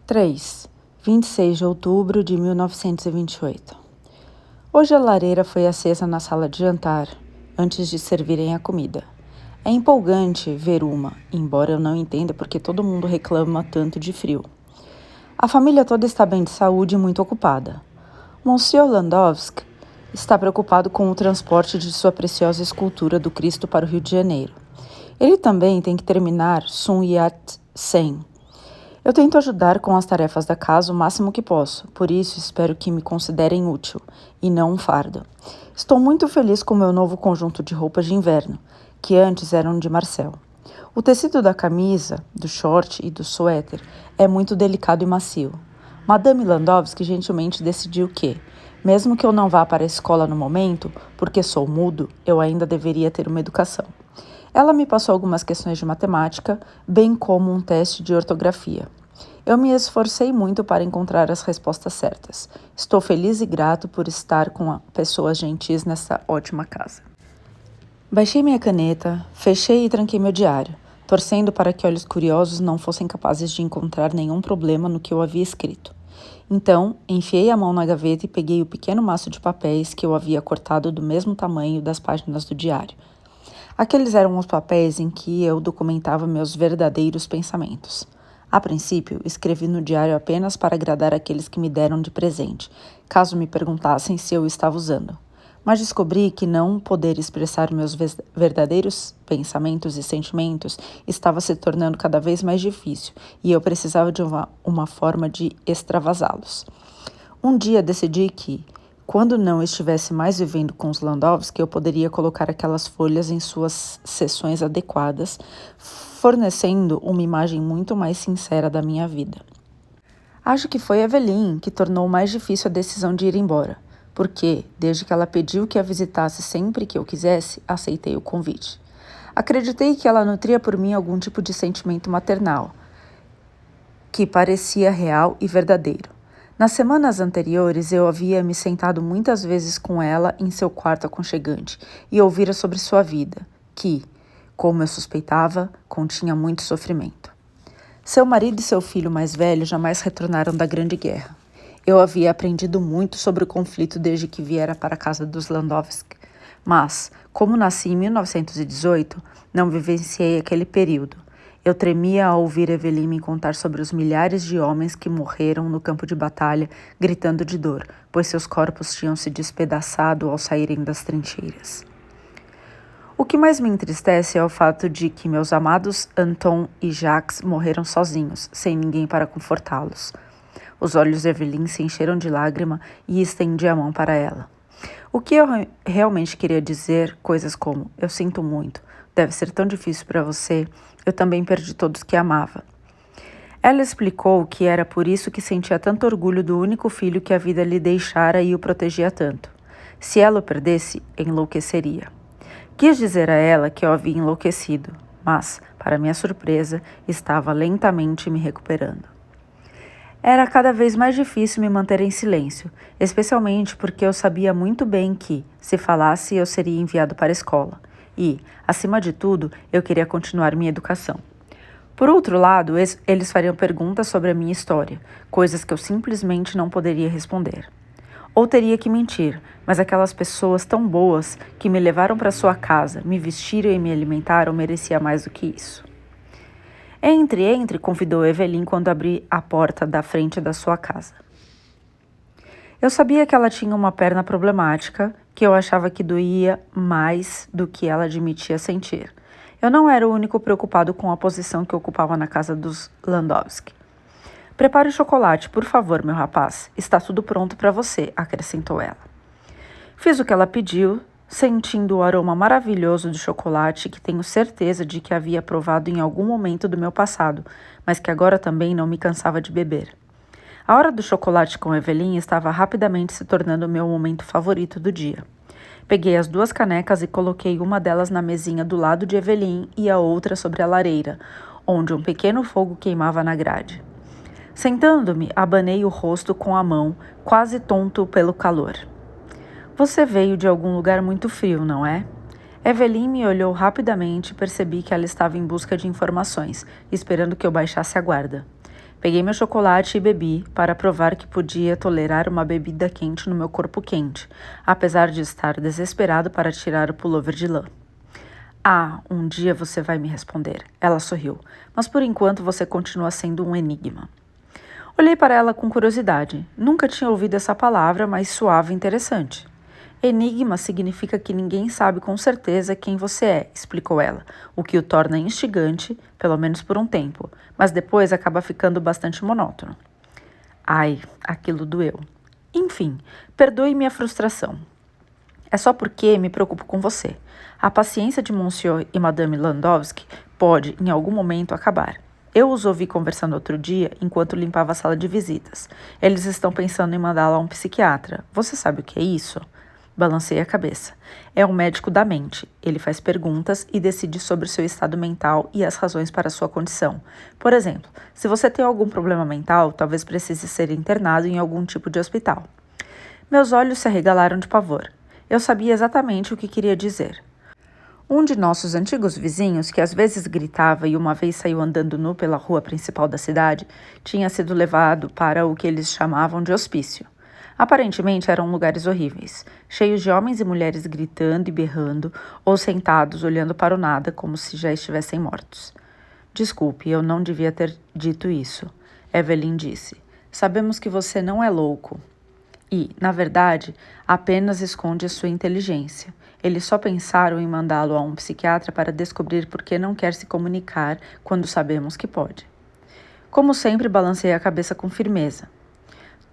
3. 26 de outubro de 1928. Hoje a lareira foi acesa na sala de jantar, antes de servirem a comida. É empolgante ver uma, embora eu não entenda porque todo mundo reclama tanto de frio. A família toda está bem de saúde e muito ocupada. Monsieur Landowski está preocupado com o transporte de sua preciosa escultura do Cristo para o Rio de Janeiro. Ele também tem que terminar Sun Yat-sen. Eu tento ajudar com as tarefas da casa o máximo que posso, por isso espero que me considerem útil, e não um fardo. Estou muito feliz com o meu novo conjunto de roupas de inverno, que antes eram de Marcel. O tecido da camisa, do short e do suéter é muito delicado e macio. Madame Landowski gentilmente decidiu que, mesmo que eu não vá para a escola no momento, porque sou mudo, eu ainda deveria ter uma educação. Ela me passou algumas questões de matemática, bem como um teste de ortografia. Eu me esforcei muito para encontrar as respostas certas. Estou feliz e grato por estar com pessoas gentis nessa ótima casa. Baixei minha caneta, fechei e tranquei meu diário, torcendo para que olhos curiosos não fossem capazes de encontrar nenhum problema no que eu havia escrito. Então, enfiei a mão na gaveta e peguei o pequeno maço de papéis que eu havia cortado do mesmo tamanho das páginas do diário. Aqueles eram os papéis em que eu documentava meus verdadeiros pensamentos. A princípio, escrevi no diário apenas para agradar aqueles que me deram de presente, caso me perguntassem se eu estava usando. Mas descobri que não poder expressar meus verdadeiros pensamentos e sentimentos estava se tornando cada vez mais difícil e eu precisava de uma forma de extravasá-los. Um dia decidi que, quando não estivesse mais vivendo com os Landowski, eu poderia colocar aquelas folhas em suas seções adequadas, fornecendo uma imagem muito mais sincera da minha vida. Acho que foi Evelyn que tornou mais difícil a decisão de ir embora, porque, desde que ela pediu que a visitasse sempre que eu quisesse, aceitei o convite. Acreditei que ela nutria por mim algum tipo de sentimento maternal, que parecia real e verdadeiro. Nas semanas anteriores, eu havia me sentado muitas vezes com ela em seu quarto aconchegante e ouvira sobre sua vida, que, como eu suspeitava, continha muito sofrimento. Seu marido e seu filho mais velho jamais retornaram da Grande Guerra. Eu havia aprendido muito sobre o conflito desde que viera para a casa dos Landowski, mas, como nasci em 1918, não vivenciei aquele período. Eu tremia ao ouvir Evelyn me contar sobre os milhares de homens que morreram no campo de batalha, gritando de dor, pois seus corpos tinham se despedaçado ao saírem das trincheiras. O que mais me entristece é o fato de que meus amados Anton e Jacques morreram sozinhos, sem ninguém para confortá-los. Os olhos de Evelyn se encheram de lágrima e estendi a mão para ela. O que eu realmente queria dizer, coisas como, eu sinto muito, deve ser tão difícil para você, eu também perdi todos que amava. Ela explicou que era por isso que sentia tanto orgulho do único filho que a vida lhe deixara e o protegia tanto. Se ela o perdesse, enlouqueceria. Quis dizer a ela que eu havia enlouquecido, mas, para minha surpresa, estava lentamente me recuperando. Era cada vez mais difícil me manter em silêncio, especialmente porque eu sabia muito bem que, se falasse, eu seria enviado para a escola. E, acima de tudo, eu queria continuar minha educação. Por outro lado, eles fariam perguntas sobre a minha história, coisas que eu simplesmente não poderia responder. Ou teria que mentir, mas aquelas pessoas tão boas que me levaram para sua casa, me vestiram e me alimentaram merecia mais do que isso. Entre, convidou Evelyn quando abri a porta da frente da sua casa. Eu sabia que ela tinha uma perna problemática, que eu achava que doía mais do que ela admitia sentir. Eu não era o único preocupado com a posição que ocupava na casa dos Landowski. Prepare o chocolate, por favor, meu rapaz. Está tudo pronto para você, acrescentou ela. Fiz o que ela pediu, sentindo o aroma maravilhoso do chocolate que tenho certeza de que havia provado em algum momento do meu passado, mas que agora também não me cansava de beber. A hora do chocolate com Evelyn estava rapidamente se tornando o meu momento favorito do dia. Peguei as 2 canecas e coloquei uma delas na mesinha do lado de Evelyn e a outra sobre a lareira, onde um pequeno fogo queimava na grade. Sentando-me, abanei o rosto com a mão, quase tonto pelo calor. Você veio de algum lugar muito frio, não é? Evelyn me olhou rapidamente e percebi que ela estava em busca de informações, esperando que eu baixasse a guarda. Peguei meu chocolate e bebi para provar que podia tolerar uma bebida quente no meu corpo quente, apesar de estar desesperado para tirar o pullover de lã. Ah, um dia você vai me responder. Ela sorriu, mas por enquanto você continua sendo um enigma. Olhei para ela com curiosidade. Nunca tinha ouvido essa palavra, mas soava interessante. Enigma significa que ninguém sabe com certeza quem você é, explicou ela, o que o torna instigante, pelo menos por um tempo, mas depois acaba ficando bastante monótono. Ai, aquilo doeu. Enfim, perdoe minha frustração. É só porque me preocupo com você. A paciência de Monsieur e Madame Landowski pode, em algum momento, acabar. Eu os ouvi conversando outro dia enquanto limpava a sala de visitas. Eles estão pensando em mandá-la a um psiquiatra. Você sabe o que é isso? Balancei a cabeça. É um médico da mente. Ele faz perguntas e decide sobre o seu estado mental e as razões para a sua condição. Por exemplo, se você tem algum problema mental, talvez precise ser internado em algum tipo de hospital. Meus olhos se arregalaram de pavor. Eu sabia exatamente o que queria dizer. Um de nossos antigos vizinhos, que às vezes gritava e uma vez saiu andando nu pela rua principal da cidade, tinha sido levado para o que eles chamavam de hospício. Aparentemente eram lugares horríveis, cheios de homens e mulheres gritando e berrando, ou sentados olhando para o nada como se já estivessem mortos. Desculpe, eu não devia ter dito isso, Evelyn disse. Sabemos que você não é louco. E, na verdade, apenas esconde a sua inteligência. Eles só pensaram em mandá-lo a um psiquiatra para descobrir por que não quer se comunicar quando sabemos que pode. Como sempre, balancei a cabeça com firmeza.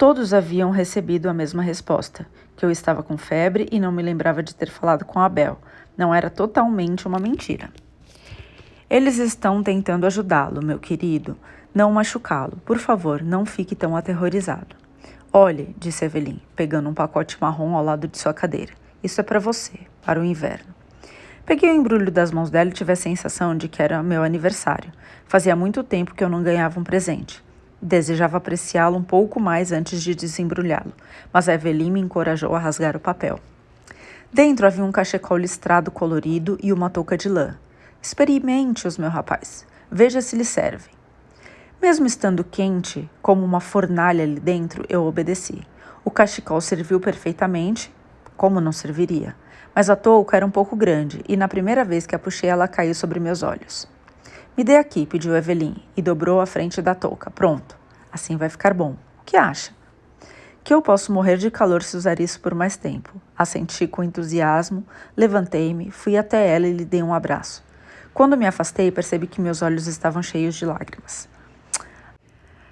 Todos haviam recebido a mesma resposta, que eu estava com febre e não me lembrava de ter falado com Abel. Não era totalmente uma mentira. Eles estão tentando ajudá-lo, meu querido, não machucá-lo. Por favor, não fique tão aterrorizado. Olhe, disse Evelyn, pegando um pacote marrom ao lado de sua cadeira. Isso é para você, para o inverno. Peguei o embrulho das mãos dela e tive a sensação de que era meu aniversário. Fazia muito tempo que eu não ganhava um presente. Desejava apreciá-lo um pouco mais antes de desembrulhá-lo, mas a Evelyn me encorajou a rasgar o papel. Dentro havia um cachecol listrado colorido e uma touca de lã. Experimente-os, meu rapaz. Veja se lhe servem. Mesmo estando quente, como uma fornalha ali dentro, eu obedeci. O cachecol serviu perfeitamente, como não serviria? Mas a touca era um pouco grande e na primeira vez que a puxei ela caiu sobre meus olhos. Me dê aqui, pediu Evelyn, e dobrou a frente da touca. Pronto, assim vai ficar bom. O que acha? Que eu posso morrer de calor se usar isso por mais tempo. Assenti com entusiasmo, levantei-me, fui até ela e lhe dei um abraço. Quando me afastei, percebi que meus olhos estavam cheios de lágrimas.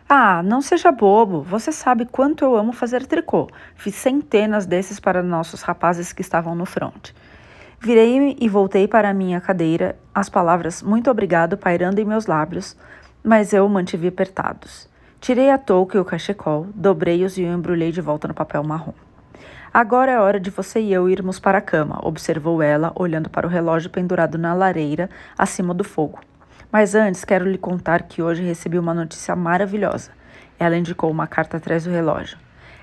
Ah, não seja bobo, você sabe quanto eu amo fazer tricô. Fiz centenas desses para nossos rapazes que estavam no front. Virei-me e voltei para a minha cadeira, as palavras muito obrigado pairando em meus lábios, mas eu mantive apertados. Tirei a touca e o cachecol, dobrei-os e o embrulhei de volta no papel marrom. Agora é hora de você e eu irmos para a cama, observou ela, olhando para o relógio pendurado na lareira, acima do fogo. Mas antes quero lhe contar que hoje recebi uma notícia maravilhosa. Ela indicou uma carta atrás do relógio.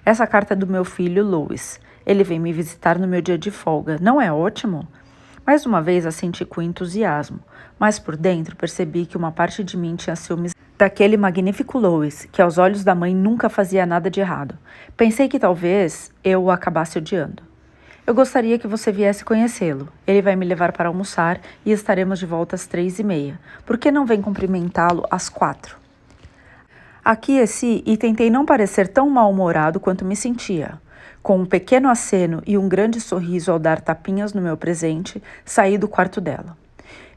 Essa carta é do meu filho, Louis. Ele vem me visitar no meu dia de folga. Não é ótimo? Mais uma vez a senti com entusiasmo, mas por dentro percebi que uma parte de mim tinha ciúmes daquele magnífico Louis, que aos olhos da mãe nunca fazia nada de errado. Pensei que talvez eu o acabasse odiando. Eu gostaria que você viesse conhecê-lo. Ele vai me levar para almoçar e estaremos de volta às 3h30. Por que não vem cumprimentá-lo às 4? Aqueci e tentei não parecer tão mal-humorado quanto me sentia. Com um pequeno aceno e um grande sorriso ao dar tapinhas no meu presente, saí do quarto dela.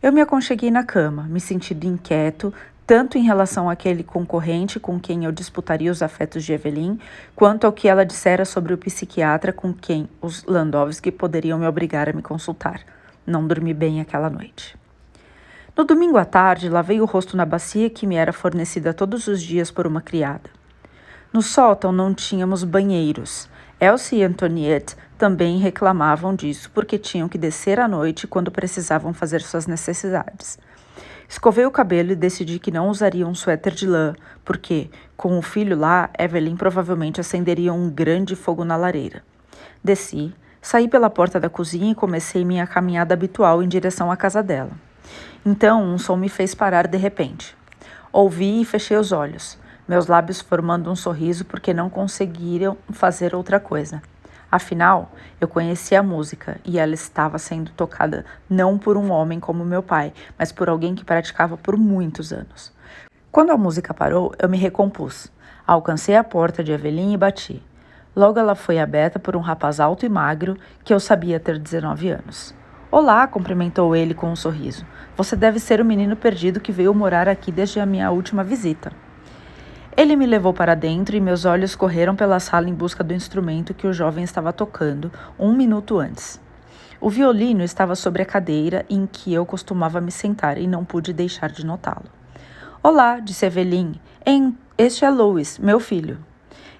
Eu me aconcheguei na cama, me sentindo inquieto, tanto em relação àquele concorrente com quem eu disputaria os afetos de Evelyn, quanto ao que ela dissera sobre o psiquiatra com quem os Landowski poderiam me obrigar a me consultar. Não dormi bem aquela noite. No domingo à tarde, lavei o rosto na bacia que me era fornecida todos os dias por uma criada. No sótão não tínhamos banheiros. Elsie e Antoniette também reclamavam disso porque tinham que descer à noite quando precisavam fazer suas necessidades. Escovei o cabelo e decidi que não usaria um suéter de lã, porque, com o filho lá, Evelyn provavelmente acenderia um grande fogo na lareira. Desci, saí pela porta da cozinha e comecei minha caminhada habitual em direção à casa dela. Então, um som me fez parar de repente. Ouvi e fechei os olhos. meus lábios formando um sorriso porque não conseguiram fazer outra coisa. Afinal, eu conhecia a música e ela estava sendo tocada não por um homem como meu pai, mas por alguém que praticava por muitos anos. Quando a música parou, eu me recompus. Alcancei a porta de Evelyn e bati. Logo ela foi aberta por um rapaz alto e magro que eu sabia ter 19 anos. Olá, cumprimentou ele com um sorriso. Você deve ser o menino perdido que veio morar aqui desde a minha última visita. Ele me levou para dentro e meus olhos correram pela sala em busca do instrumento que o jovem estava tocando 1 minuto antes. O violino estava sobre a cadeira em que eu costumava me sentar e não pude deixar de notá-lo. Olá, disse Evelyn. Este é Louis, meu filho.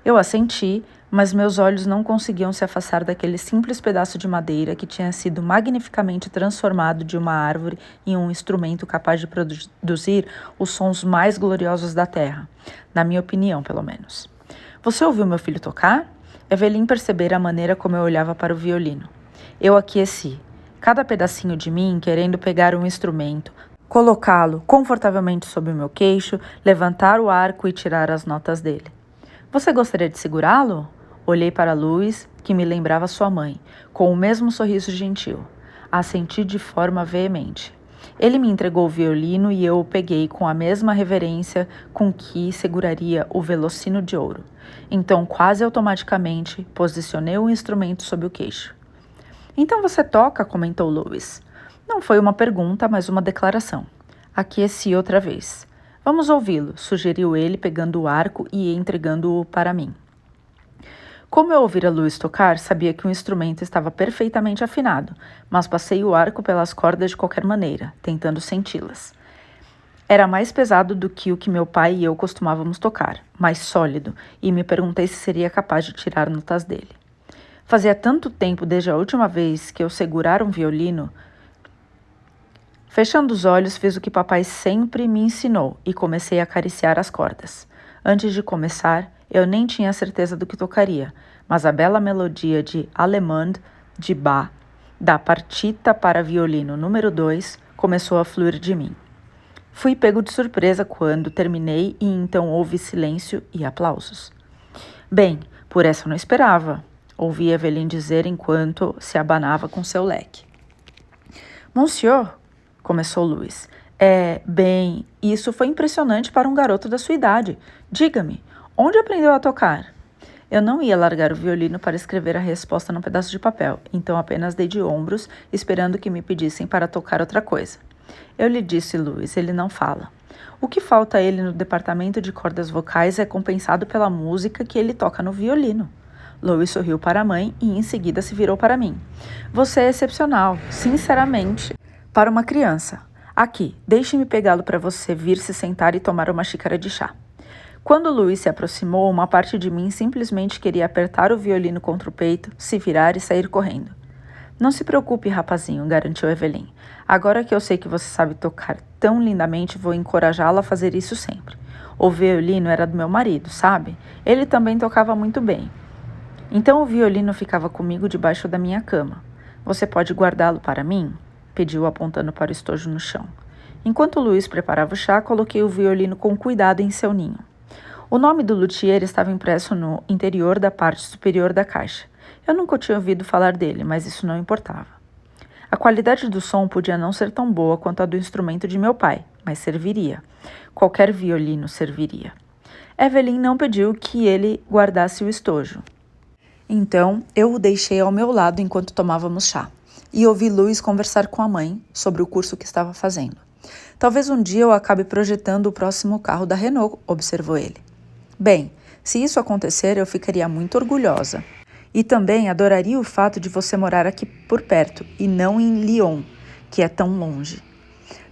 Eu assenti, mas meus olhos não conseguiam se afastar daquele simples pedaço de madeira que tinha sido magnificamente transformado de uma árvore em um instrumento capaz de produzir os sons mais gloriosos da terra, na minha opinião, pelo menos. Você ouviu meu filho tocar? Evelyn percebera a maneira como eu olhava para o violino. Eu aqueci, cada pedacinho de mim querendo pegar um instrumento, colocá-lo confortavelmente sob o meu queixo, levantar o arco e tirar as notas dele. Você gostaria de segurá-lo? Olhei para Louis, que me lembrava sua mãe, com o mesmo sorriso gentil. Assenti de forma veemente. Ele me entregou o violino e eu o peguei com a mesma reverência com que seguraria o velocino de ouro. Então, quase automaticamente, posicionei o instrumento sob o queixo. Então você toca, comentou Louis. Não foi uma pergunta, mas uma declaração. Aqueci outra vez. Vamos ouvi-lo, sugeriu ele, pegando o arco e entregando-o para mim. Como eu ouvira Louis tocar, sabia que o instrumento estava perfeitamente afinado, mas passei o arco pelas cordas de qualquer maneira, tentando senti-las. Era mais pesado do que o que meu pai e eu costumávamos tocar, mais sólido, e me perguntei se seria capaz de tirar notas dele. Fazia tanto tempo desde a última vez que eu segurara um violino. Fechando os olhos, fiz o que papai sempre me ensinou e comecei a acariciar as cordas. Antes de começar, eu nem tinha certeza do que tocaria, mas a bela melodia de Allemande de Bach, da partita para violino número 2, começou a fluir de mim. Fui pego de surpresa quando terminei e então houve silêncio e aplausos. Bem, por essa eu não esperava, ouvi Evelyn dizer enquanto se abanava com seu leque. Monsieur, começou Louis. Bem, isso foi impressionante para um garoto da sua idade. Diga-me, onde aprendeu a tocar? Eu não ia largar o violino para escrever a resposta num pedaço de papel, então apenas dei de ombros, esperando que me pedissem para tocar outra coisa. Eu lhe disse, Louis, ele não fala. O que falta a ele no departamento de cordas vocais é compensado pela música que ele toca no violino. Louis sorriu para a mãe e em seguida se virou para mim. Você é excepcional, sinceramente. Para uma criança. Aqui, deixe-me pegá-lo para você vir se sentar e tomar uma xícara de chá. Quando Louis se aproximou, uma parte de mim simplesmente queria apertar o violino contra o peito, se virar e sair correndo. Não se preocupe, rapazinho, garantiu Evelyn. Agora que eu sei que você sabe tocar tão lindamente, vou encorajá-lo a fazer isso sempre. O violino era do meu marido, sabe? Ele também tocava muito bem. Então o violino ficava comigo debaixo da minha cama. Você pode guardá-lo para mim? Pediu apontando para o estojo no chão. Enquanto Louis preparava o chá, coloquei o violino com cuidado em seu ninho. O nome do luthier estava impresso no interior da parte superior da caixa. Eu nunca tinha ouvido falar dele, mas isso não importava. A qualidade do som podia não ser tão boa quanto a do instrumento de meu pai, mas serviria. Qualquer violino serviria. Evelyn não pediu que ele guardasse o estojo. Então, eu o deixei ao meu lado enquanto tomávamos chá. E ouvi Louis conversar com a mãe sobre o curso que estava fazendo. Talvez um dia eu acabe projetando o próximo carro da Renault, observou ele. Bem, se isso acontecer, eu ficaria muito orgulhosa. E também adoraria o fato de você morar aqui por perto e não em Lyon, que é tão longe.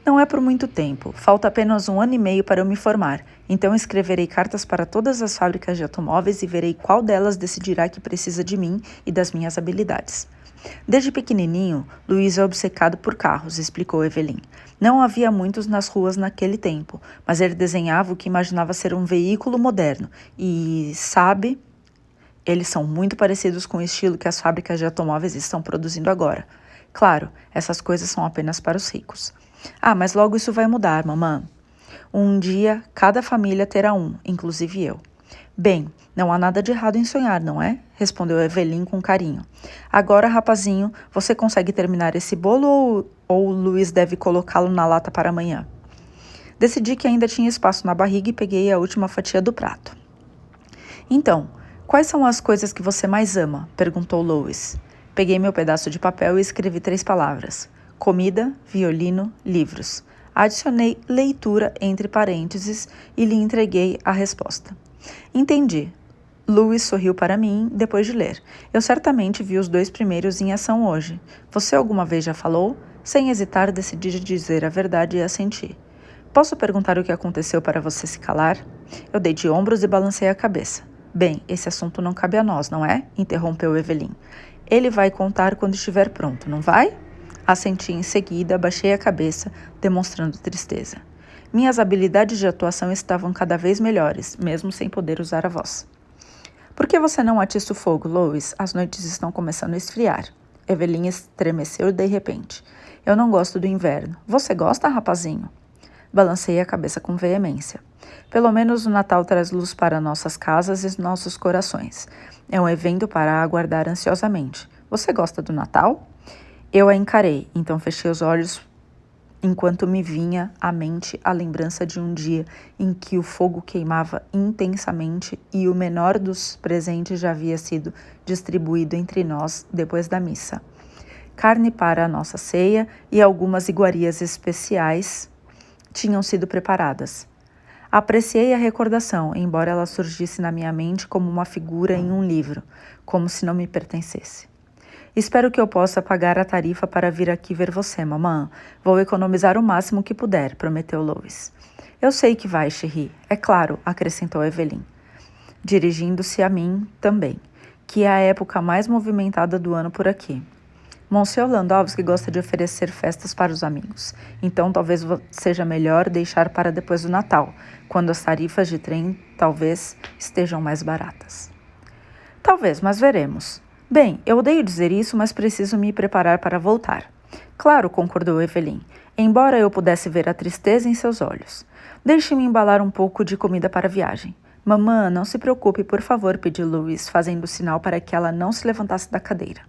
Não é por muito tempo, falta apenas 1 ano e meio para eu me formar, então escreverei cartas para todas as fábricas de automóveis e verei qual delas decidirá que precisa de mim e das minhas habilidades. Desde pequenininho, Louis é obcecado por carros, explicou Evelyn. Não havia muitos nas ruas naquele tempo, mas ele desenhava o que imaginava ser um veículo moderno e, sabe, eles são muito parecidos com o estilo que as fábricas de automóveis estão produzindo agora. Claro, essas coisas são apenas para os ricos. Ah, mas logo isso vai mudar, mamã. Um dia, cada família terá um, inclusive eu. Bem, não há nada de errado em sonhar, não é? Respondeu Evelyn com carinho. Agora, rapazinho, você consegue terminar esse bolo ou o Luiz deve colocá-lo na lata para amanhã? Decidi que ainda tinha espaço na barriga e peguei a última fatia do prato. Então, quais são as coisas que você mais ama? Perguntou Lois. Peguei meu pedaço de papel e escrevi 3 palavras. Comida, violino, livros. Adicionei leitura entre parênteses e lhe entreguei a resposta. Entendi. Louis sorriu para mim depois de ler. Eu certamente vi os 2 primeiros em ação hoje. Você alguma vez já falou? Sem hesitar, decidi dizer a verdade e assenti. Posso perguntar o que aconteceu para você se calar? Eu dei de ombros e balancei a cabeça. Bem, esse assunto não cabe a nós, não é? Interrompeu Evelyn. Ele vai contar quando estiver pronto, não vai? Assenti em seguida, baixei a cabeça, demonstrando tristeza. Minhas habilidades de atuação estavam cada vez melhores, mesmo sem poder usar a voz. Por que você não atiça o fogo, Lois? As noites estão começando a esfriar. Evelyn estremeceu de repente. Eu não gosto do inverno. Você gosta, rapazinho? Balancei a cabeça com veemência. Pelo menos o Natal traz luz para nossas casas e nossos corações. É um evento para aguardar ansiosamente. Você gosta do Natal? Eu a encarei, então fechei os olhos enquanto me vinha à mente a lembrança de um dia em que o fogo queimava intensamente e o menor dos presentes já havia sido distribuído entre nós depois da missa. Carne para a nossa ceia e algumas iguarias especiais tinham sido preparadas. Apreciei a recordação, embora ela surgisse na minha mente como uma figura em um livro, como se não me pertencesse. Espero que eu possa pagar a tarifa para vir aqui ver você, mamã. Vou economizar o máximo que puder, prometeu Lois. Eu sei que vai, Cherie. É claro, acrescentou Evelyn, dirigindo-se a mim também, que é a época mais movimentada do ano por aqui. Monsieur Landowski gosta de oferecer festas para os amigos, então talvez seja melhor deixar para depois do Natal, quando as tarifas de trem talvez estejam mais baratas. Talvez, mas veremos. Bem, eu odeio dizer isso, mas preciso me preparar para voltar. Claro, concordou Evelyn, embora eu pudesse ver a tristeza em seus olhos. Deixe-me embalar um pouco de comida para a viagem. Mamã, não se preocupe, por favor, pediu Louis, fazendo sinal para que ela não se levantasse da cadeira.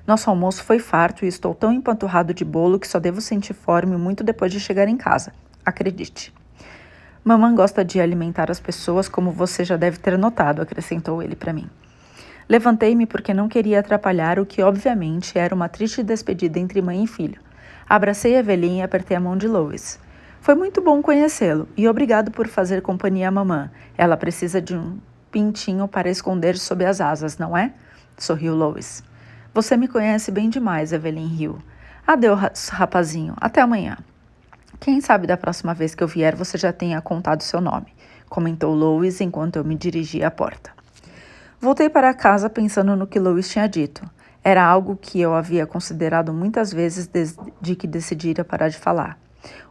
Nosso almoço foi farto e estou tão empanturrado de bolo que só devo sentir fome muito depois de chegar em casa. Acredite. Mamãe gosta de alimentar as pessoas como você já deve ter notado, acrescentou ele para mim. Levantei-me porque não queria atrapalhar o que obviamente era uma triste despedida entre mãe e filho. Abracei Evelyn e apertei a mão de Louis. Foi muito bom conhecê-lo e obrigado por fazer companhia à mamã. Ela precisa de um pintinho para esconder sob as asas, não é? Sorriu Louis. Você me conhece bem demais, Evelyn riu. Adeus, rapazinho. Até amanhã. Quem sabe da próxima vez que eu vier você já tenha contado seu nome, comentou Louis enquanto eu me dirigia à porta. Voltei para casa pensando no que Louis tinha dito. Era algo que eu havia considerado muitas vezes desde que decidira parar de falar.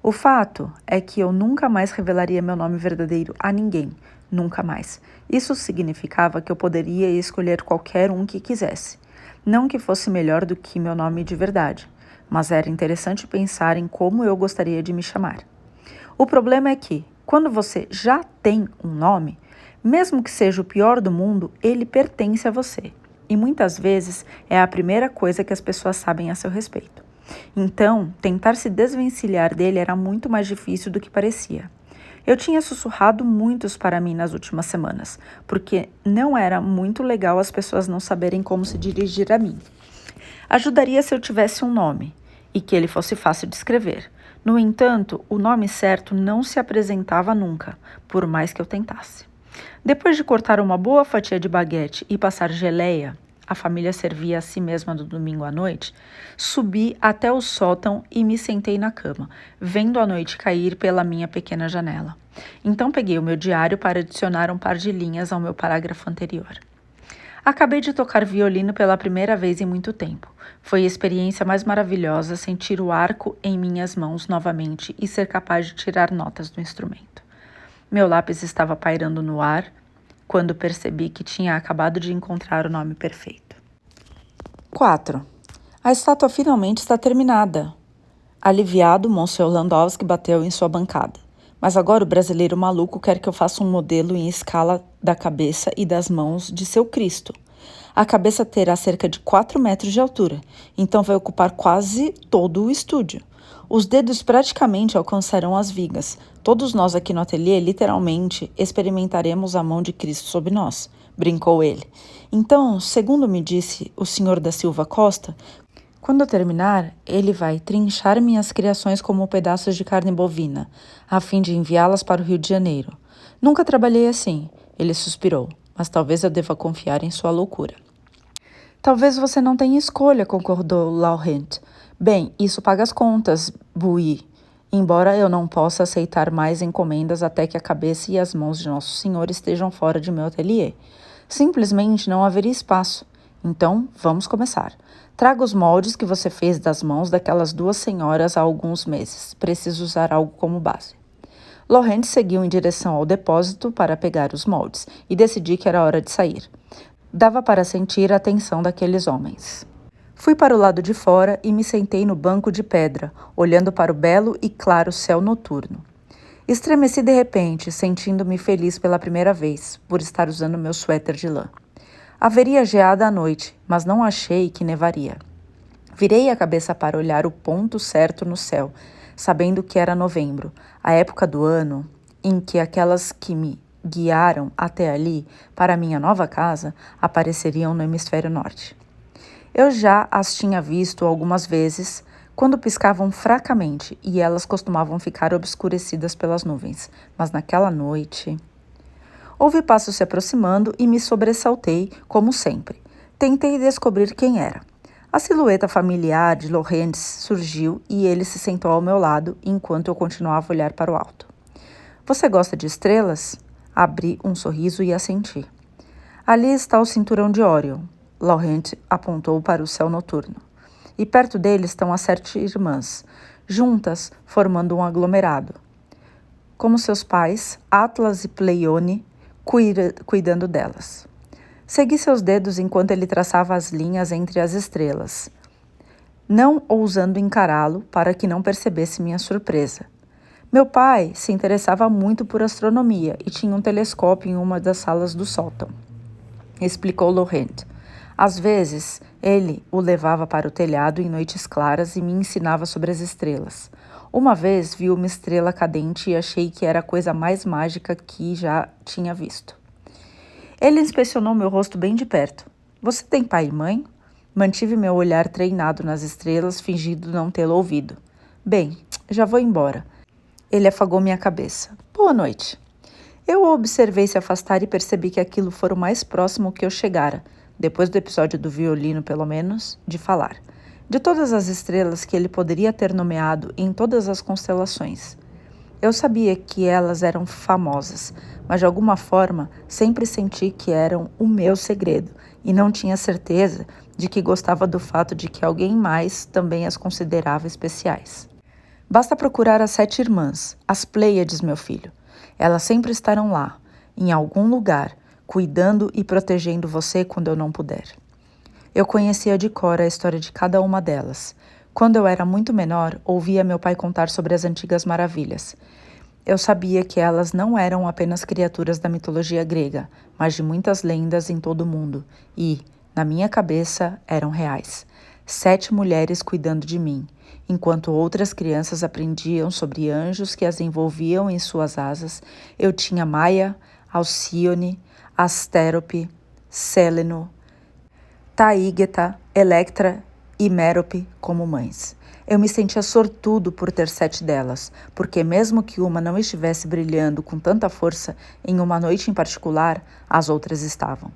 O fato é que eu nunca mais revelaria meu nome verdadeiro a ninguém. Nunca mais. Isso significava que eu poderia escolher qualquer um que quisesse. Não que fosse melhor do que meu nome de verdade, mas era interessante pensar em como eu gostaria de me chamar. O problema é que, quando você já tem um nome, mesmo que seja o pior do mundo, ele pertence a você. E muitas vezes é a primeira coisa que as pessoas sabem a seu respeito. Então, tentar se desvencilhar dele era muito mais difícil do que parecia. Eu tinha sussurrado muitos para mim nas últimas semanas, porque não era muito legal as pessoas não saberem como se dirigir a mim. Ajudaria se eu tivesse um nome, e que ele fosse fácil de escrever. No entanto, o nome certo não se apresentava nunca, por mais que eu tentasse. Depois de cortar uma boa fatia de baguete e passar geleia, a família servia a si mesma no domingo à noite, subi até o sótão e me sentei na cama, vendo a noite cair pela minha pequena janela. Então peguei o meu diário para adicionar um par de linhas ao meu parágrafo anterior. Acabei de tocar violino pela primeira vez em muito tempo. Foi a experiência mais maravilhosa sentir o arco em minhas mãos novamente e ser capaz de tirar notas do instrumento. Meu lápis estava pairando no ar quando percebi que tinha acabado de encontrar o nome perfeito. 4. A estátua finalmente está terminada. Aliviado, Monsieur Landowski bateu em sua bancada. Mas agora o brasileiro maluco quer que eu faça um modelo em escala da cabeça e das mãos de seu Cristo. A cabeça terá cerca de 4 metros de altura, então vai ocupar quase todo o estúdio. Os dedos praticamente alcançarão as vigas. Todos nós aqui no ateliê, literalmente, experimentaremos a mão de Cristo sob nós, brincou ele. Então, segundo me disse o senhor da Silva Costa, quando eu terminar, ele vai trinchar minhas criações como pedaços de carne bovina, a fim de enviá-las para o Rio de Janeiro. Nunca trabalhei assim, ele suspirou, mas talvez eu deva confiar em sua loucura. Talvez você não tenha escolha, concordou Laurent. Bem, isso paga as contas, Bui. Embora eu não possa aceitar mais encomendas até que a cabeça e as mãos de Nosso Senhor estejam fora de meu ateliê. Simplesmente não haveria espaço. Então, vamos começar. Traga os moldes que você fez das mãos daquelas duas senhoras há alguns meses. Preciso usar algo como base. Laurent seguiu em direção ao depósito para pegar os moldes e decidi que era hora de sair. Dava para sentir a tensão daqueles homens. Fui para o lado de fora e me sentei no banco de pedra, olhando para o belo e claro céu noturno. Estremeci de repente, sentindo-me feliz pela primeira vez, por estar usando meu suéter de lã. Haveria geada à noite, mas não achei que nevaria. Virei a cabeça para olhar o ponto certo no céu, sabendo que era novembro, a época do ano em que aquelas que me guiaram até ali, para minha nova casa, apareceriam no hemisfério norte. Eu já as tinha visto algumas vezes, quando piscavam fracamente e elas costumavam ficar obscurecidas pelas nuvens, mas naquela noite... Ouvi passos se aproximando e me sobressaltei, como sempre. Tentei descobrir quem era. A silhueta familiar de Laurent surgiu e ele se sentou ao meu lado enquanto eu continuava a olhar para o alto. Você gosta de estrelas? Abri um sorriso e assenti. Ali está o cinturão de Órion. Laurent apontou para o céu noturno. E perto dele estão as 7 irmãs, juntas formando um aglomerado. Como seus pais, Atlas e Pleione, cuidando delas. Segui seus dedos enquanto ele traçava as linhas entre as estrelas, não ousando encará-lo para que não percebesse minha surpresa. Meu pai se interessava muito por astronomia e tinha um telescópio em uma das salas do sótão, explicou Laurent. Às vezes, ele o levava para o telhado em noites claras e me ensinava sobre as estrelas. Uma vez vi uma estrela cadente e achei que era a coisa mais mágica que já tinha visto. Ele inspecionou meu rosto bem de perto. Você tem pai e mãe? Mantive meu olhar treinado nas estrelas, fingindo não tê-lo ouvido. Bem, já vou embora. Ele afagou minha cabeça. Boa noite. Eu o observei se afastar e percebi que aquilo fora o mais próximo que eu chegara, depois do episódio do violino, pelo menos, de falar. De todas as estrelas que ele poderia ter nomeado em todas as constelações. Eu sabia que elas eram famosas, mas de alguma forma sempre senti que eram o meu segredo e não tinha certeza de que gostava do fato de que alguém mais também as considerava especiais. Basta procurar as 7 irmãs, as Pleiades, meu filho. Elas sempre estarão lá, em algum lugar, cuidando e protegendo você quando eu não puder. Eu conhecia de cor a história de cada uma delas. Quando eu era muito menor, ouvia meu pai contar sobre as antigas maravilhas. Eu sabia que elas não eram apenas criaturas da mitologia grega, mas de muitas lendas em todo o mundo, e, na minha cabeça, eram reais. 7 mulheres cuidando de mim, enquanto outras crianças aprendiam sobre anjos que as envolviam em suas asas. Eu tinha Maia, Alcíone, Astérope, Céleno, Taígeta, Electra e Mérope como mães. Eu me sentia sortudo por ter 7 delas, porque mesmo que uma não estivesse brilhando com tanta força em uma noite em particular, as outras estavam.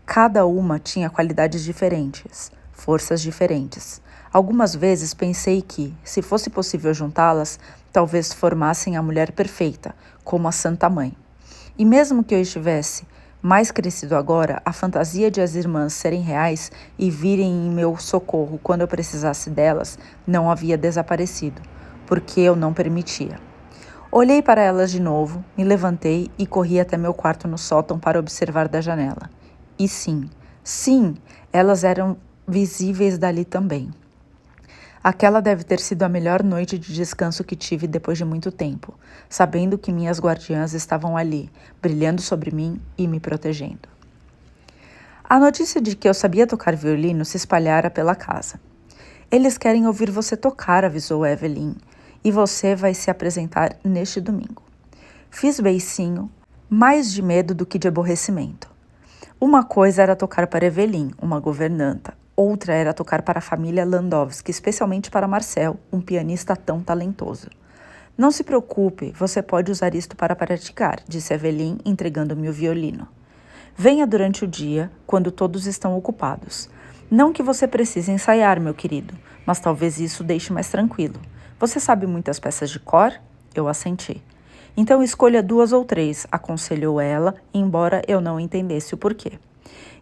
Cada uma tinha qualidades diferentes, forças diferentes. Algumas vezes pensei que, se fosse possível juntá-las, talvez formassem a mulher perfeita, como a Santa Mãe. E mesmo que eu estivesse mais crescido agora, a fantasia de as irmãs serem reais e virem em meu socorro quando eu precisasse delas não havia desaparecido, porque eu não permitia. Olhei para elas de novo, me levantei e corri até meu quarto no sótão para observar da janela. E sim, elas eram visíveis dali também. Aquela deve ter sido a melhor noite de descanso que tive depois de muito tempo, sabendo que minhas guardiãs estavam ali, brilhando sobre mim e me protegendo. A notícia de que eu sabia tocar violino se espalhara pela casa. Eles querem ouvir você tocar, avisou Evelyn, e você vai se apresentar neste domingo. Fiz beicinho, mais de medo do que de aborrecimento. Uma coisa era tocar para Evelyn, uma governanta. Outra era tocar para a família Landowski, especialmente para Marcel, um pianista tão talentoso. Não se preocupe, você pode usar isto para praticar, disse Evelyn, entregando-me o violino. Venha durante o dia, quando todos estão ocupados. Não que você precise ensaiar, meu querido, mas talvez isso deixe mais tranquilo. Você sabe muitas peças de cor? Eu assenti. Então escolha 2 ou 3, aconselhou ela, embora eu não entendesse o porquê.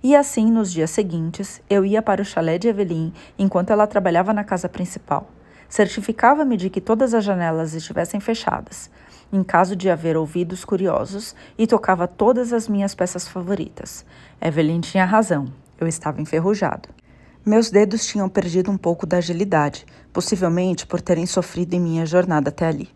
E assim, nos dias seguintes, eu ia para o chalé de Evelyn enquanto ela trabalhava na casa principal. Certificava-me de que todas as janelas estivessem fechadas, em caso de haver ouvidos curiosos, e tocava todas as minhas peças favoritas. Evelyn tinha razão, eu estava enferrujado. Meus dedos tinham perdido um pouco da agilidade, possivelmente por terem sofrido em minha jornada até ali.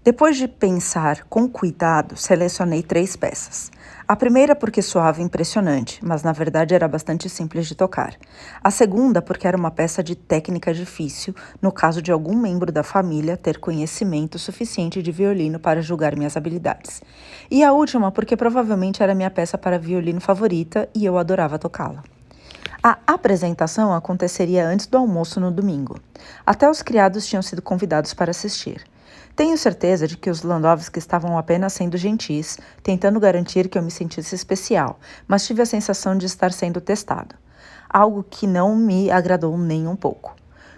Depois de pensar com cuidado, selecionei 3 peças. A primeira porque soava impressionante, mas na verdade era bastante simples de tocar. A segunda porque era uma peça de técnica difícil, no caso de algum membro da família ter conhecimento suficiente de violino para julgar minhas habilidades. E a última porque provavelmente era minha peça para violino favorita e eu adorava tocá-la. A apresentação aconteceria antes do almoço no domingo. Até os criados tinham sido convidados para assistir. Tenho certeza de que os Landowski estavam apenas sendo gentis, tentando garantir que eu me sentisse especial, mas tive a sensação de estar sendo testado. Algo que não me agradou nem um pouco.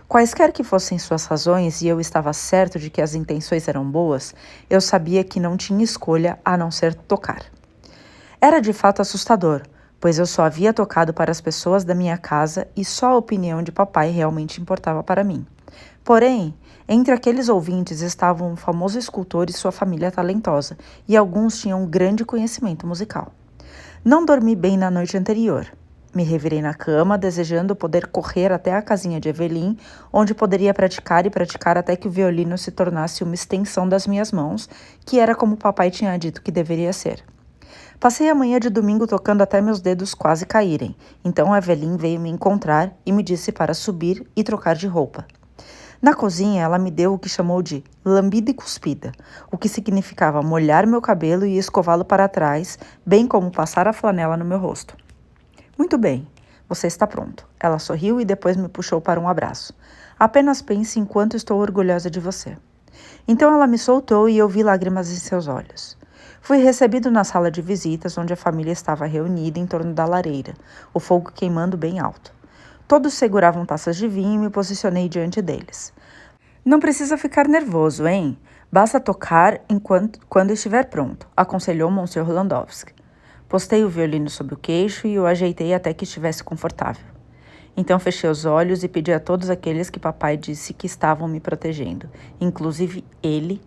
Quaisquer que fossem suas razões, e eu estava certo de que as intenções eram boas, eu sabia que não tinha escolha a não ser tocar. Era de fato assustador, pois eu só havia tocado para as pessoas da minha casa e só a opinião de papai realmente importava para mim. Porém, entre aqueles ouvintes estavam um famoso escultor e sua família talentosa, e alguns tinham um grande conhecimento musical. Não dormi bem na noite anterior. Me revirei na cama, desejando poder correr até a casinha de Evelyn, onde poderia praticar e praticar até que o violino se tornasse uma extensão das minhas mãos, que era como papai tinha dito que deveria ser. Passei a manhã de domingo tocando até meus dedos quase caírem, então Evelyn veio me encontrar e me disse para subir e trocar de roupa. Na cozinha, ela me deu o que chamou de lambida e cuspida, o que significava molhar meu cabelo e escová-lo para trás, bem como passar a flanela no meu rosto. Muito bem, você está pronto. Ela sorriu e depois me puxou para um abraço. Apenas pense em quanto estou orgulhosa de você. Então ela me soltou e eu vi lágrimas em seus olhos. Fui recebido na sala de visitas, onde a família estava reunida em torno da lareira, o fogo queimando bem alto. Todos seguravam taças de vinho e me posicionei diante deles. Não precisa ficar nervoso, hein? Basta tocar quando estiver pronto, aconselhou Monsieur Landowski. Postei o violino sobre o queixo e o ajeitei até que estivesse confortável. Então fechei os olhos e pedi a todos aqueles que papai disse que estavam me protegendo, inclusive ele,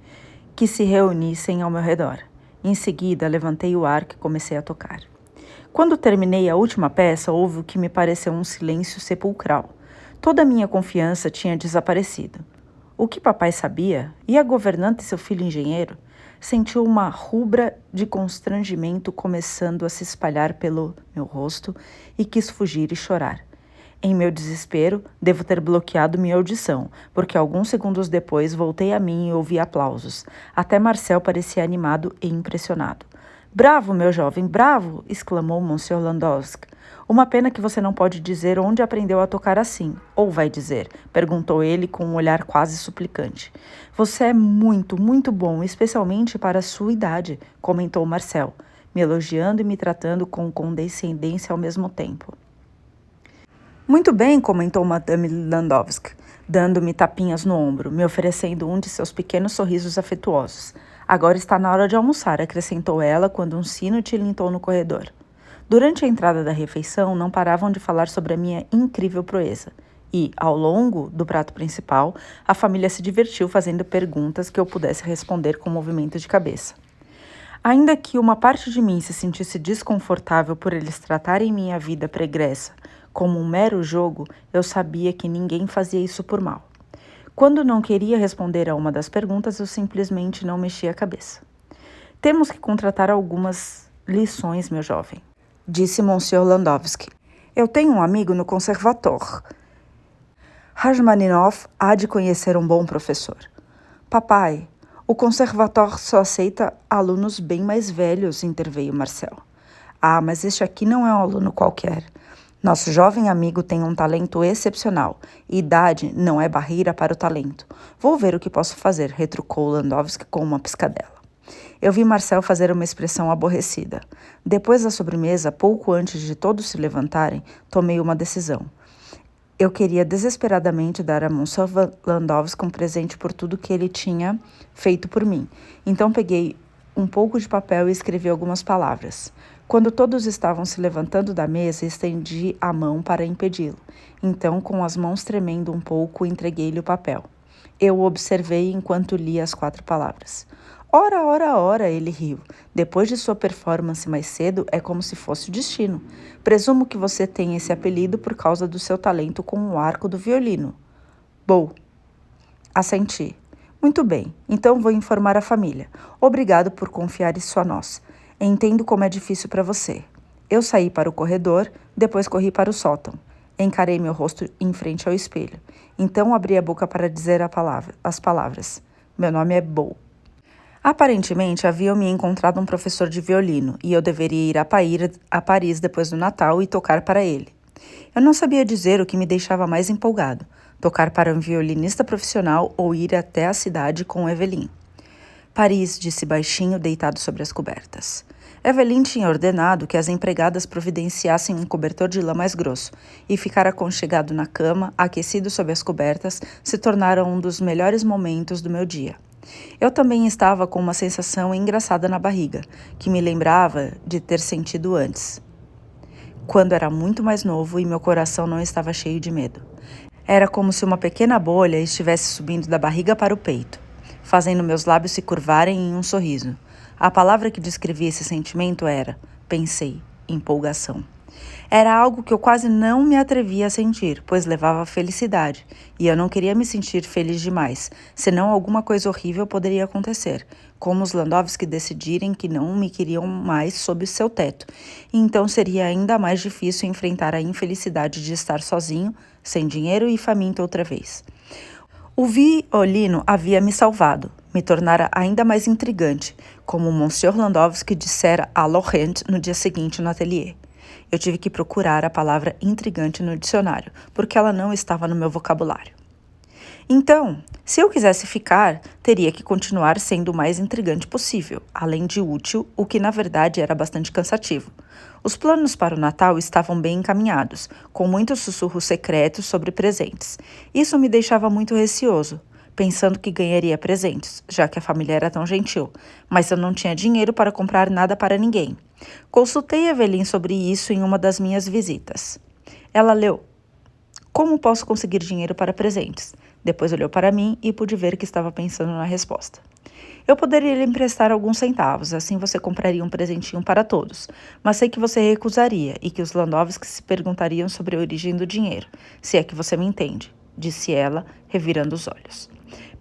que se reunissem ao meu redor. Em seguida, levantei o arco e comecei a tocar. Quando terminei a última peça, houve o que me pareceu um silêncio sepulcral. Toda a minha confiança tinha desaparecido. O que papai sabia? E a governanta e seu filho engenheiro? Sentiu uma rubra de constrangimento começando a se espalhar pelo meu rosto e quis fugir e chorar. Em meu desespero, devo ter bloqueado minha audição, porque alguns segundos depois voltei a mim e ouvi aplausos. Até Marcel parecia animado e impressionado. "Bravo, meu jovem, bravo!" exclamou Monsieur Landowski. "Uma pena que você não pode dizer onde aprendeu a tocar assim. Ou vai dizer?" perguntou ele com um olhar quase suplicante. "Você é muito, muito bom, especialmente para a sua idade", comentou Marcel, me elogiando e me tratando com condescendência ao mesmo tempo. "Muito bem", comentou Madame Landowski, dando-me tapinhas no ombro, me oferecendo um de seus pequenos sorrisos afetuosos. "Agora está na hora de almoçar", acrescentou ela quando um sino tilintou no corredor. Durante a entrada da refeição, não paravam de falar sobre a minha incrível proeza. E, ao longo do prato principal, a família se divertiu fazendo perguntas que eu pudesse responder com movimentos de cabeça. Ainda que uma parte de mim se sentisse desconfortável por eles tratarem minha vida pregressa como um mero jogo, eu sabia que ninguém fazia isso por mal. Quando não queria responder a uma das perguntas, eu simplesmente não mexia a cabeça. Temos que contratar algumas lições, meu jovem, disse Monsieur Landowski. Eu tenho um amigo no conservatoire. Rachmaninoff há de conhecer um bom professor. Papai, o conservatoire só aceita alunos bem mais velhos, interveio Marcel. Ah, mas este aqui não é um aluno qualquer. Nosso jovem amigo tem um talento excepcional. Idade não é barreira para o talento. Vou ver o que posso fazer, retrucou Landowski com uma piscadela. Eu vi Marcel fazer uma expressão aborrecida. Depois da sobremesa, pouco antes de todos se levantarem, tomei uma decisão. Eu queria desesperadamente dar a Monsieur Landowski um presente por tudo que ele tinha feito por mim. Então peguei um pouco de papel e escrevi algumas palavras. Quando todos estavam se levantando da mesa, estendi a mão para impedi-lo. Então, com as mãos tremendo um pouco, entreguei-lhe o papel. Eu o observei enquanto lia as 4 palavras. Ora, ora, ora, ele riu. Depois de sua performance mais cedo, é como se fosse o destino. Presumo que você tem esse apelido por causa do seu talento com o arco do violino. Bom, assenti. Muito bem, então vou informar a família. Obrigado por confiar isso a nós. Entendo como é difícil para você. Eu saí para o corredor, depois corri para o sótão. Encarei meu rosto em frente ao espelho. Então abri a boca para dizer as palavras. Meu nome é Bo. Aparentemente, haviam me encontrado um professor de violino e eu deveria ir a Paris depois do Natal e tocar para ele. Eu não sabia dizer o que me deixava mais empolgado, tocar para um violinista profissional ou ir até a cidade com Evelyn. Paris, disse baixinho, deitado sobre as cobertas. Evelyn tinha ordenado que as empregadas providenciassem um cobertor de lã mais grosso, e ficar aconchegado na cama, aquecido sob as cobertas, se tornaram um dos melhores momentos do meu dia. Eu também estava com uma sensação engraçada na barriga, que me lembrava de ter sentido antes, quando era muito mais novo e meu coração não estava cheio de medo. Era como se uma pequena bolha estivesse subindo da barriga para o peito, fazendo meus lábios se curvarem em um sorriso. A palavra que descrevia esse sentimento era, pensei, empolgação. Era algo que eu quase não me atrevia a sentir, pois levava felicidade, e eu não queria me sentir feliz demais, senão alguma coisa horrível poderia acontecer, como os Landowski decidirem que não me queriam mais sob seu teto, e então seria ainda mais difícil enfrentar a infelicidade de estar sozinho, sem dinheiro e faminto outra vez. O violino havia me salvado, me tornara ainda mais intrigante, como Monsieur Landowski dissera a Laurent no dia seguinte no ateliê. Eu tive que procurar a palavra intrigante no dicionário, porque ela não estava no meu vocabulário. Então, se eu quisesse ficar, teria que continuar sendo o mais intrigante possível, além de útil, o que na verdade era bastante cansativo. Os planos para o Natal estavam bem encaminhados, com muitos sussurros secretos sobre presentes. Isso me deixava muito receoso, pensando que ganharia presentes, já que a família era tão gentil, mas eu não tinha dinheiro para comprar nada para ninguém. Consultei Evelyn sobre isso em uma das minhas visitas. Ela leu: Como posso conseguir dinheiro para presentes? Depois olhou para mim e pude ver que estava pensando na resposta. Eu poderia lhe emprestar alguns centavos, assim você compraria um presentinho para todos, mas sei que você recusaria e que os Landowski se perguntariam sobre a origem do dinheiro, se é que você me entende, disse ela, revirando os olhos.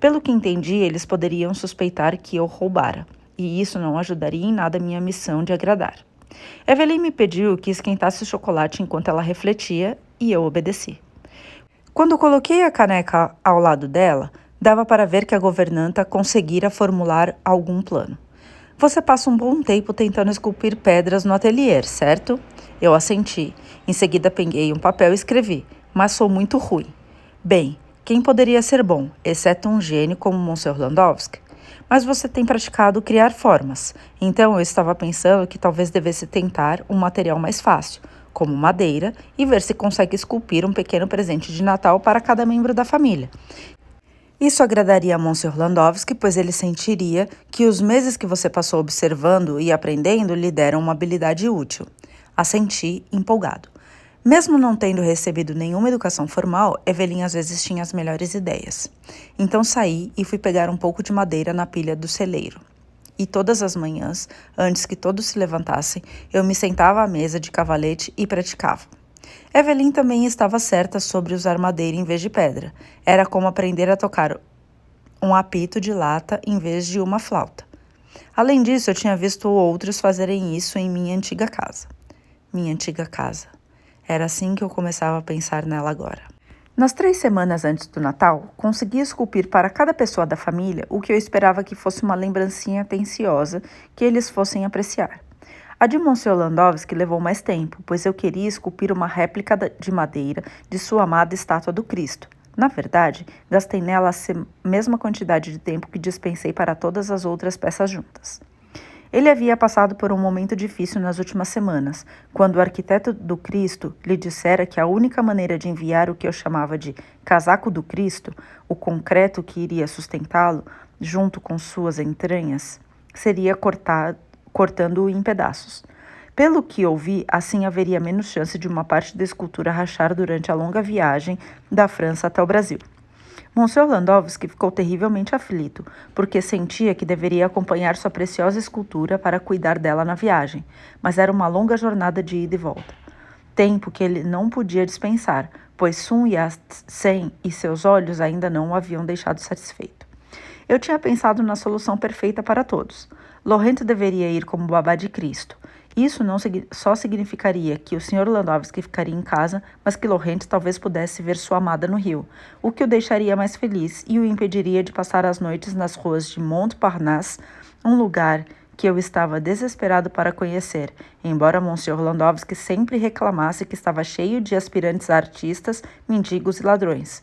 Pelo que entendi, eles poderiam suspeitar que eu roubara, e isso não ajudaria em nada a minha missão de agradar. Evelyn me pediu que esquentasse o chocolate enquanto ela refletia, e eu obedeci. Quando coloquei a caneca ao lado dela, dava para ver que a governanta conseguira formular algum plano. Você passa um bom tempo tentando esculpir pedras no ateliê, certo? Eu assenti. Em seguida peguei um papel e escrevi, mas sou muito ruim. Bem, quem poderia ser bom, exceto um gênio como Monsieur Landowski? Mas você tem praticado criar formas, então eu estava pensando que talvez devesse tentar um material mais fácil, como madeira, e ver se consegue esculpir um pequeno presente de Natal para cada membro da família. Isso agradaria a Monsieur Landowski, pois ele sentiria que os meses que você passou observando e aprendendo lhe deram uma habilidade útil. Assenti, empolgado. Mesmo não tendo recebido nenhuma educação formal, Evelyn às vezes tinha as melhores ideias. Então saí e fui pegar um pouco de madeira na pilha do celeiro. E todas as manhãs, antes que todos se levantassem, eu me sentava à mesa de cavalete e praticava. Evelyn também estava certa sobre usar madeira em vez de pedra. Era como aprender a tocar um apito de lata em vez de uma flauta. Além disso, eu tinha visto outros fazerem isso em minha antiga casa. Minha antiga casa. Era assim que eu começava a pensar nela agora. Nas 3 semanas antes do Natal, consegui esculpir para cada pessoa da família o que eu esperava que fosse uma lembrancinha atenciosa que eles fossem apreciar. A de Monsieur Landowski levou mais tempo, pois eu queria esculpir uma réplica de madeira de sua amada estátua do Cristo. Na verdade, gastei nela a mesma quantidade de tempo que dispensei para todas as outras peças juntas. Ele havia passado por um momento difícil nas últimas semanas, quando o arquiteto do Cristo lhe dissera que a única maneira de enviar o que eu chamava de casaco do Cristo, o concreto que iria sustentá-lo, junto com suas entranhas, seria cortando-o em pedaços. Pelo que ouvi, assim haveria menos chance de uma parte da escultura rachar durante a longa viagem da França até o Brasil. Monsieur Landowski ficou terrivelmente aflito, porque sentia que deveria acompanhar sua preciosa escultura para cuidar dela na viagem, mas era uma longa jornada de ida e volta. Tempo que ele não podia dispensar, pois Sun Yat-sen e seus olhos ainda não o haviam deixado satisfeito. Eu tinha pensado na solução perfeita para todos. Laurent deveria ir como babá de Cristo. Isso não só significaria que o Sr. Landowski ficaria em casa, mas que Laurent talvez pudesse ver sua amada no Rio, o que o deixaria mais feliz e o impediria de passar as noites nas ruas de Montparnasse, um lugar que eu estava desesperado para conhecer, embora Monsieur Landowski sempre reclamasse que estava cheio de aspirantes artistas, mendigos e ladrões.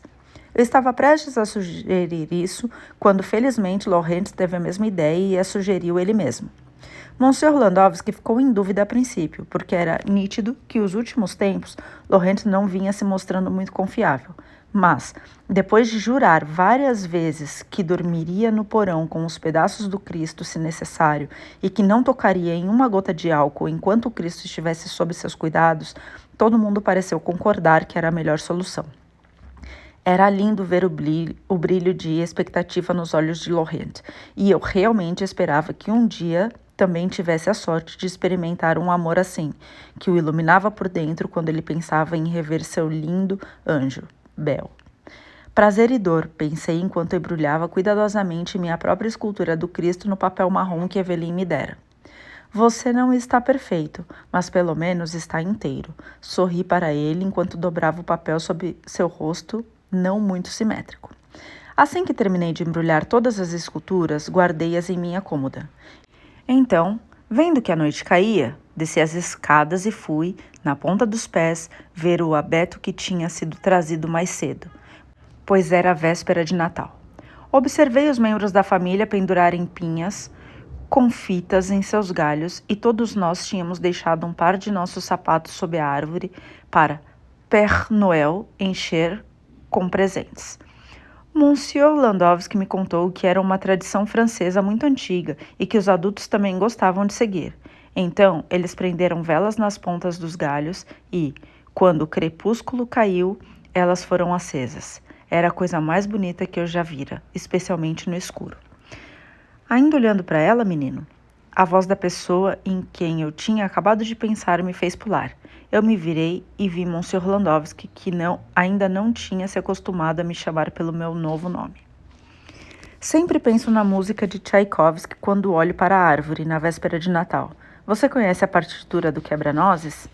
Eu estava prestes a sugerir isso, quando felizmente Laurent teve a mesma ideia e a sugeriu ele mesmo. Monsieur Landowski ficou em dúvida a princípio, porque era nítido que os últimos tempos Laurent não vinha se mostrando muito confiável. Mas, depois de jurar várias vezes que dormiria no porão com os pedaços do Cristo se necessário e que não tocaria em uma gota de álcool enquanto o Cristo estivesse sob seus cuidados, todo mundo pareceu concordar que era a melhor solução. Era lindo ver o brilho de expectativa nos olhos de Laurent, e eu realmente esperava que um dia também tivesse a sorte de experimentar um amor assim, que o iluminava por dentro quando ele pensava em rever seu lindo anjo, Bel. Prazer e dor, pensei enquanto embrulhava cuidadosamente minha própria escultura do Cristo no papel marrom que Evelyn me dera. Você não está perfeito, mas pelo menos está inteiro. Sorri para ele enquanto dobrava o papel sob seu rosto não muito simétrico. Assim que terminei de embrulhar todas as esculturas, guardei-as em minha cômoda. Então, vendo que a noite caía, desci as escadas e fui, na ponta dos pés, ver o abeto que tinha sido trazido mais cedo, pois era a véspera de Natal. Observei os membros da família pendurarem pinhas com fitas em seus galhos e todos nós tínhamos deixado um par de nossos sapatos sob a árvore para Père Noël encher com presentes. Monsieur Landowski me contou que era uma tradição francesa muito antiga e que os adultos também gostavam de seguir. Então, eles prenderam velas nas pontas dos galhos e, quando o crepúsculo caiu, elas foram acesas. Era a coisa mais bonita que eu já vira, especialmente no escuro. Ainda olhando para ela, menino, a voz da pessoa em quem eu tinha acabado de pensar me fez pular. Eu me virei e vi Monsieur Landowski, que ainda não tinha se acostumado a me chamar pelo meu novo nome. Sempre penso na música de Tchaikovsky quando olho para a árvore na véspera de Natal. Você conhece a partitura do Quebra-Nozes?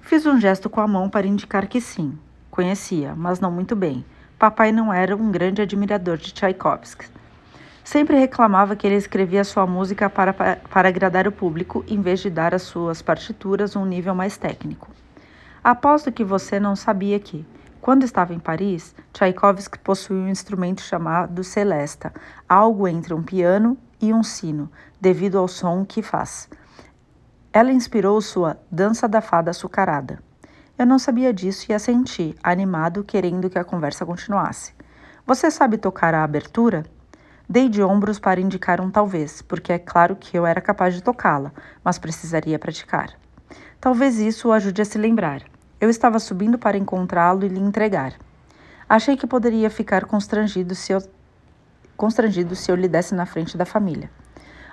Fiz um gesto com a mão para indicar que sim. Conhecia, mas não muito bem. Papai não era um grande admirador de Tchaikovsky. Sempre reclamava que ele escrevia sua música para agradar o público, em vez de dar às suas partituras um nível mais técnico. Aposto que você não sabia que, quando estava em Paris, Tchaikovsky possuía um instrumento chamado celesta, algo entre um piano e um sino, devido ao som que faz. Ela inspirou sua Dança da Fada Açucarada. Eu não sabia disso e assenti, animado, querendo que a conversa continuasse. Você sabe tocar a abertura? Dei de ombros para indicar um talvez, porque é claro que eu era capaz de tocá-la, mas precisaria praticar. Talvez isso o ajude a se lembrar. Eu estava subindo para encontrá-lo e lhe entregar. Achei que poderia ficar constrangido se eu lhe desse na frente da família.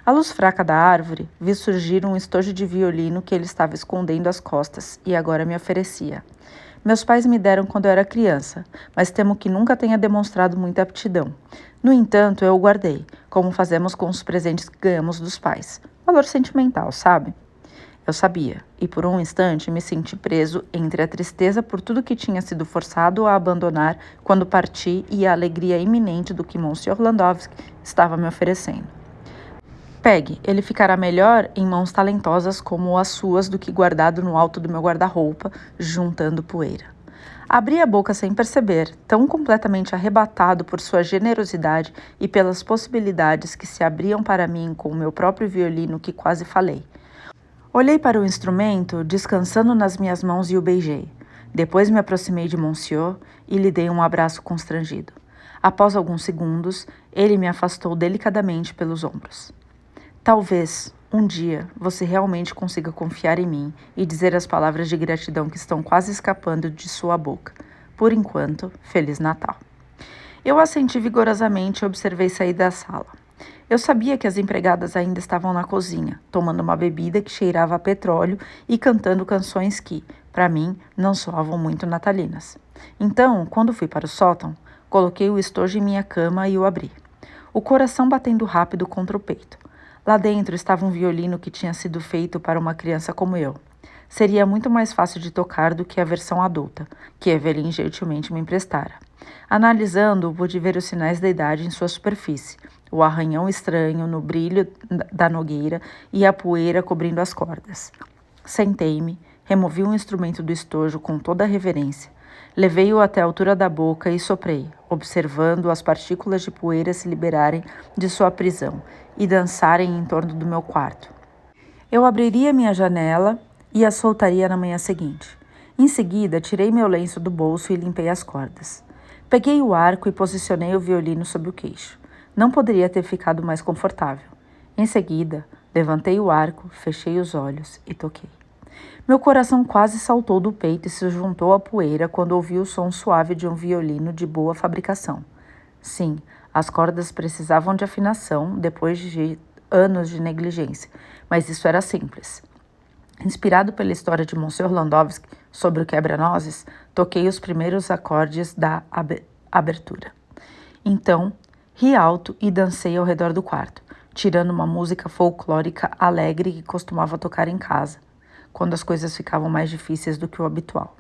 À luz fraca da árvore, vi surgir um estojo de violino que ele estava escondendo às costas e agora me oferecia. Meus pais me deram quando eu era criança, mas temo que nunca tenha demonstrado muita aptidão. No entanto, eu o guardei, como fazemos com os presentes que ganhamos dos pais. Valor sentimental, sabe? Eu sabia, e por um instante me senti preso entre a tristeza por tudo que tinha sido forçado a abandonar quando parti e a alegria iminente do que Monsieur Landowski estava me oferecendo. Pegue, ele ficará melhor em mãos talentosas como as suas do que guardado no alto do meu guarda-roupa, juntando poeira. Abri a boca sem perceber, tão completamente arrebatado por sua generosidade e pelas possibilidades que se abriam para mim com o meu próprio violino que quase falei. Olhei para o instrumento, descansando nas minhas mãos e o beijei. Depois me aproximei de Monsieur e lhe dei um abraço constrangido. Após alguns segundos, ele me afastou delicadamente pelos ombros. Talvez, um dia, você realmente consiga confiar em mim e dizer as palavras de gratidão que estão quase escapando de sua boca. Por enquanto, Feliz Natal. Eu assenti vigorosamente e observei sair da sala. Eu sabia que as empregadas ainda estavam na cozinha, tomando uma bebida que cheirava a petróleo e cantando canções que, para mim, não soavam muito natalinas. Então, quando fui para o sótão, coloquei o estojo em minha cama e o abri. O coração batendo rápido contra o peito. Lá dentro estava um violino que tinha sido feito para uma criança como eu. Seria muito mais fácil de tocar do que a versão adulta, que Evelyn gentilmente me emprestara. Analisando-o, pude ver os sinais da idade em sua superfície, o arranhão estranho no brilho da nogueira e a poeira cobrindo as cordas. Sentei-me, removi o instrumento do estojo com toda a reverência. Levei-o até a altura da boca e soprei, observando as partículas de poeira se liberarem de sua prisão e dançarem em torno do meu quarto. Eu abriria minha janela e a soltaria na manhã seguinte. Em seguida, tirei meu lenço do bolso e limpei as cordas. Peguei o arco e posicionei o violino sob o queixo. Não poderia ter ficado mais confortável. Em seguida, levantei o arco, fechei os olhos e toquei. Meu coração quase saltou do peito e se juntou à poeira quando ouvi o som suave de um violino de boa fabricação. Sim, as cordas precisavam de afinação depois de anos de negligência, mas isso era simples. Inspirado pela história de Monsieur Landowski sobre o quebra-nozes, toquei os primeiros acordes da abertura. Então, ri alto e dancei ao redor do quarto, tirando uma música folclórica alegre que costumava tocar em casa, quando as coisas ficavam mais difíceis do que o habitual.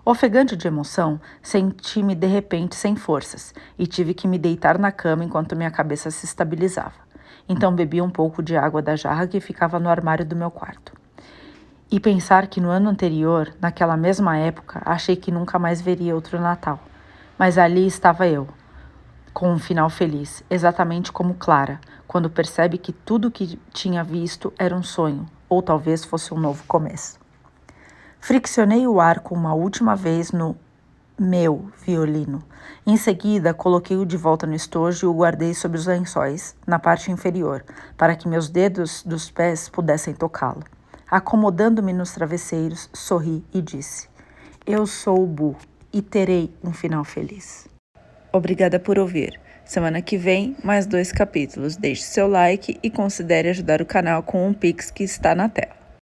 Ofegante de emoção, senti-me de repente sem forças e tive que me deitar na cama enquanto minha cabeça se estabilizava. Então bebi um pouco de água da jarra que ficava no armário do meu quarto. E pensar que no ano anterior, naquela mesma época, achei que nunca mais veria outro Natal. Mas ali estava eu, com um final feliz, exatamente como Clara, quando percebe que tudo o que tinha visto era um sonho, ou talvez fosse um novo começo. Friccionei o arco uma última vez no meu violino. Em seguida, coloquei-o de volta no estojo e o guardei sob os lençóis, na parte inferior, para que meus dedos dos pés pudessem tocá-lo. Acomodando-me nos travesseiros, sorri e disse: Eu sou o Bu e terei um final feliz. Obrigada por ouvir. Semana que vem, mais 2 capítulos. Deixe seu like e considere ajudar o canal com um Pix que está na tela.